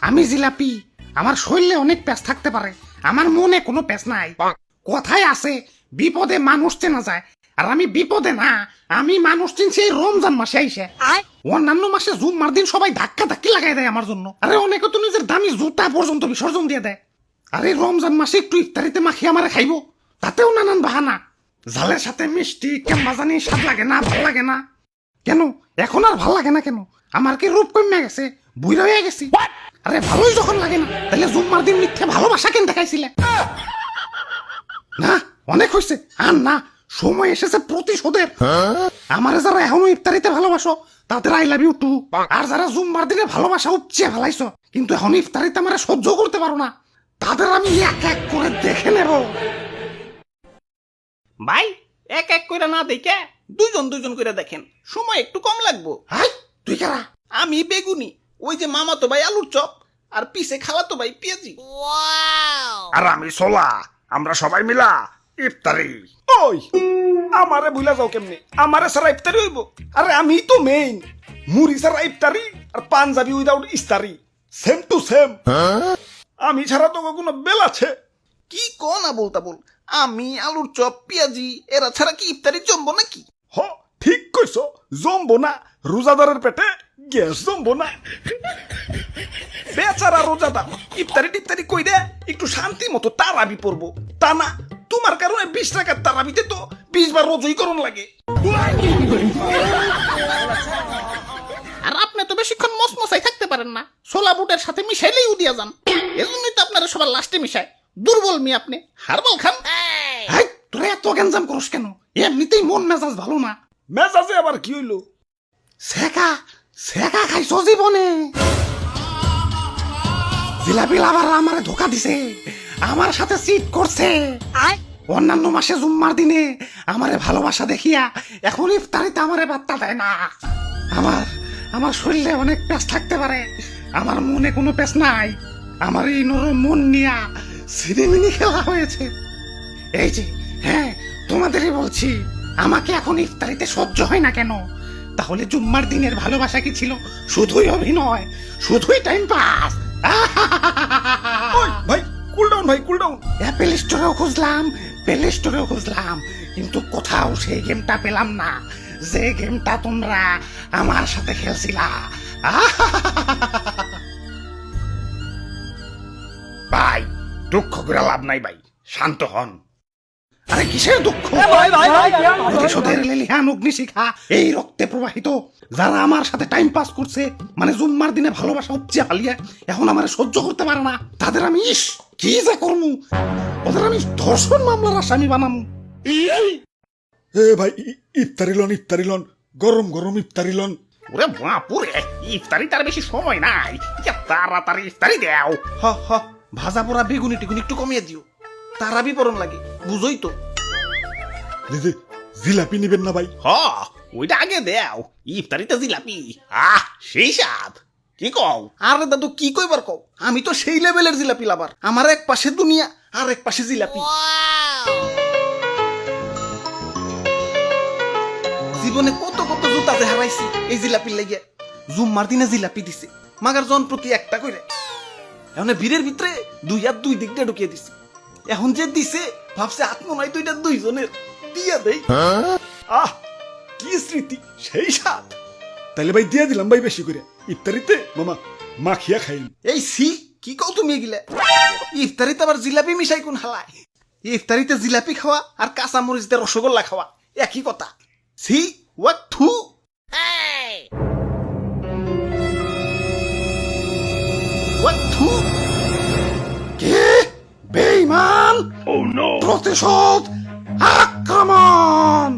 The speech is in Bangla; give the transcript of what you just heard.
আমি জিলাপি, আমার শরীরে অনেক প্যাঁচ থাকতে পারে, আমার মনে কোনো প্যাঁচ নাই। কথায় আছে বিপদে মানুষ চেনা যায়, আর আমি বিপদে না, আমি মানুষ চিনছি এই রমজান মাসে আইসে। অন্যান্য মাসে জুম্মার দিন সবাই ধাক্কা ধাক্কি লাগাই দেয় আমার জন্য, আরে অনেকে তো নিজের দামি জুতা পর্যন্ত বিসর্জন দিয়ে দেয়। আরে রমজান মাসে একটু ইফতারিতে মাখিয়ে আমারে খাইবো, তাতেও নানান বাহানা। ঝালের সাথে মিষ্টি কেমন জানি স্বাদ লাগে না, ভাল লাগে না কেন? এখন আর ভাল লাগে না কেন? আমার কি রূপ কমে গেছে, বুইড়া হয়ে গেছি? আরে ভালোই যখন লাগে না, তাহলে জুম্মার দিন মিথ্যে ভালোবাসা কেন দেখাইছিলে? না অনেক হয়েছে, আর না, সময় এসেছে প্রতিশোধের। আমারে যারা এখনো ইফতারিতে ভালোবাসো তাদের আই লাভ ইউ টু, আর যারা জুম্মার দিনে ভালোবাসা উপচে ফেলাইছো কিন্তু এখন ইফতারিতে আমারে সহ্য করতে পারো না, তাদের আমি এক এক করে দেখে নেব। ভাই এক এক করে না দেখে দুজন দুজন করে দেখেন, সময় একটু কম লাগবো। হাই তুই কারা? আমি বেগুনি, ওই যে মামাতো ভাই আলুর চপ, আর পিছে খালাতো ভাই পেঁয়াজি। আর আমি সোলা, আমরা সবাই মিলা ইফতারি। ওই আমারে ভুলা যাও কেমনে? আমারে সারা ইফতারি হইব? আরে আমি তো মেইন, মুড়ি সারা ইফতারি আর পাঞ্জাবি উইদাউট ইস্তারি, সেম টু সেম। আমি ছাড়া তো কোনো বেল আছে? কি কোন না বলতা বল, আমি আলুর চপ পেঁয়াজি এরা ছাড়া কি ইফতারি জমবো নাকি? হ ঠিক কইছো, জমবো না, রোজাদারের পেটে গ্যাস জমবো না। বেচারা রোজাদার ইফতারি টিফতারি কইরে একটু শান্তি মতো তারাবি পড়বো, তা না তোমার কারণে 20 টাকার তারাবিতে তো 20 বার রোজই করণ লাগে। আর আপনি তো বেশিক্ষণ মসমসাই থাকতে পারেন না, ছোলা বুটের সাথে মিশাইলেই উদিয়া যান, এজন্যই তো আপনারা সবার লাস্টে মিশায়। দুর্বল মি আপনি, হারবাল খান। হাই তোরা এত গ্যাঞ্জাম করস কেন? এমনিতেই মন মেজাজ ভালো না। মেজাজে আবার কি হইলো? সেকা সেকা খাইছো জীবনে? জিলাপি লাভার আমারে ধোকা দিছে, আমার সাথে চিট করছে। অন্যান্য মাসে জুম্মার দিনে আমারে ভালোবাসা দেখিয়া এখন ইফতারিতে আমারে বার্তা দেয় না। আমার আমার শরীরে অনেক প্যাঁচ থাকতে পারে, আমার মনে কোনো প্যাঁচ নাই। আমার এই নরম মন নিয়া সিনেমিনি খেলা হয়েছে। এই যে হ্যাঁ তোমাদেরই বলছি, আমাকে এখন ইফতারিতে সহ্য হয় না কেন? তাহলে জুম্মার দিনের ভালোবাসা কি ছিল শুধুই অভিনয়, শুধুই টাইম পাস? ওই ভাই কুল ডাউন, ভাই কুল ডাউন। অ্যাপেল স্টোরেও খুঁজলাম, প্লে স্টোরেও খুঁজলাম, কিন্তু কোথাও সেই গেমটা পেলাম না, যে গেমটা তোমরা আমার সাথে খেলছিলা। ভাই দুঃখ করে লাভ নাই ভাই, শান্ত হন। আরে কিসের দুঃখ? প্রতিশোধের লেলিহান অগ্নিশিখা এই রক্তে প্রবাহিত। যারা আমার সাথে টাইম পাস করছে, মানে জুম্মার দিনে ভালোবাসা উপচে ফালিয়ে এখন আমার সহ্য করতে পারে না, তাদের আমি ইস কি যে করমু, ওদের আমি ধর্ষণ মামলার আসামি বানামু। এ ভাই ইফতারি লন, ইফতারি লন, গরম গরম ইফতারি লন। ওরে বাপুরে, ইফতারি তার বেশি সময় নাই, তাড়াতাড়ি ইফতারি দেও। হ হ, ভাজা পোড়া বেগুনি টিগুনি একটু কমিয়ে দিও, তারাবি পরন লাগে, বুঝোই তো। দিদি জিলাপি নিবেন না ভাই? হ ওইটা আগে দেও, ইফতারিতে জিলাপি, আহ সেই স্বাদ। কি কও? আরে দাদু কি কইবার কও, আমি তো সেই লেভেলের জিলাপি লাভার, আমার এক পাশে দুনিয়া আর এক পাশে জিলাপি। জীবনে কত কত জুতাতে হারাইছি এই জিলাপির লেগে। জুম্মার দিনে জিলাপি দিছে, মাগার জন প্রতি একটা কইরে। এখন ভিড়ের ভিতরে দুই হাত দুই দিক দিয়ে ঢুকিয়ে দিছে। এখন যে দিছে ভাবছে আত্মনয় দুইটা দুইজনের, দিয়া দেই। আহ কি স্মৃতি, সেই সাথ। তাইলে ভাই দিয়ে দিলাম ভাই বেশি করে, ইফতারিতে মামা মাখিয়া খাইন। এই সি কি কও তুমি এগুলা? ইফতারিতে আবার জিলাপি মিশাই কোন হালায়? ইফতারিতে জিলাপি খাওয়া আর কাঁচা মরিচ দিয়ে রসগোল্লা খাওয়া একই কথা। সি ওয়াক থু। ওয়াক থু। কে বেঈমান? প্রতিশোধ, আক্রমণ!